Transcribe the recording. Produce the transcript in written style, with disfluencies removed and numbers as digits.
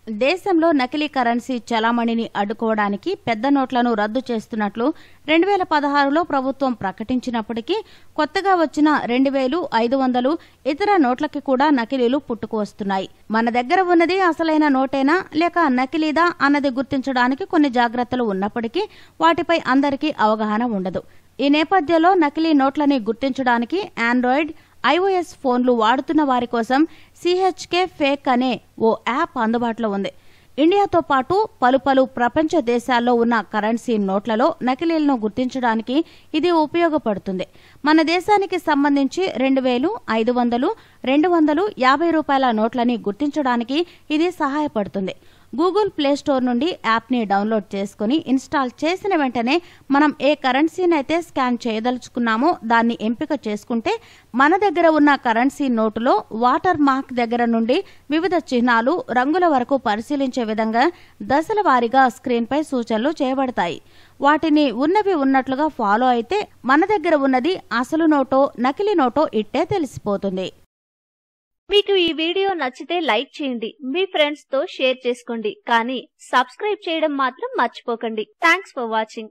దేశంలో నకిలీ కరెన్సీ చలామణిని అడ్డుకోవడానికి పెద్ద నోట్లను రద్దు చేస్తున్నట్లు 2016లో ప్రభుత్వం ప్రకటించినప్పటికీ కొత్తగా వచ్చిన 2500 ఇతర నోట్లకి కూడా నకిలీలు పుట్టుకువస్తున్నాయి. మన దగ్గర ఉన్నది అసలైన నోటేనా లేక నకిలీదా అన్నది గుర్తించడానికి కొన్ని జాగ్రత్తలు ఉన్నప్పటికీ వాటిపై అందరికీ అవగాహన ఉండదు. ఈ నేపథ్యంలో నకిలీ నోట్లని గుర్తించడానికి ఆండ్రాయిడ్, iOS ఫోన్లు వాడుతున్న వారి కోసం CHK ఫేక్ అనే ఓ యాప్ అందుబాటులో ఉంది. ఇండియాతో పాటు పలు ప్రపంచ దేశాల్లో ఉన్న కరెన్సీ నోట్లలో నకిలీలను గుర్తించడానికి ఇది ఉపయోగపడుతుంది. మన దేశానికి సంబంధించి 2000, 500, 200, 50 రూపాయల నోట్లని గుర్తించడానికి ఇది సహాయపడుతుంది. గూగుల్ ప్లే స్టోర్ నుండి యాప్ని డౌన్లోడ్ చేసుకుని ఇన్స్టాల్ చేసిన వెంటనే మనం ఏ కరెన్సీనైతే స్కాన్ చేయదలుచుకున్నామో దాన్ని ఎంపిక చేసుకుంటే మన దగ్గర ఉన్న కరెన్సీ నోటులో వాటర్ మార్క్ దగ్గర నుండి వివిధ చిహ్నాలు, రంగుల వరకు పరిశీలించే విధంగా దశల వారీగా స్క్రీన్పై సూచనలు చేయబడతాయి. వాటిని ఉన్నవి ఉన్నట్లుగా ఫాలో అయితే మన దగ్గర ఉన్నది అసలు నోటో నకిలీ నోటో ఇట్టే తెలిసిపోతుంది. మీకు ఈ వీడియో నచ్చితే లైక్ చేయండి, మీ ఫ్రెండ్స్ తో షేర్ చేసుకోండి, కానీ సబ్స్క్రైబ్ చేయడం మాత్రం మర్చిపోకండి. Thanks for watching.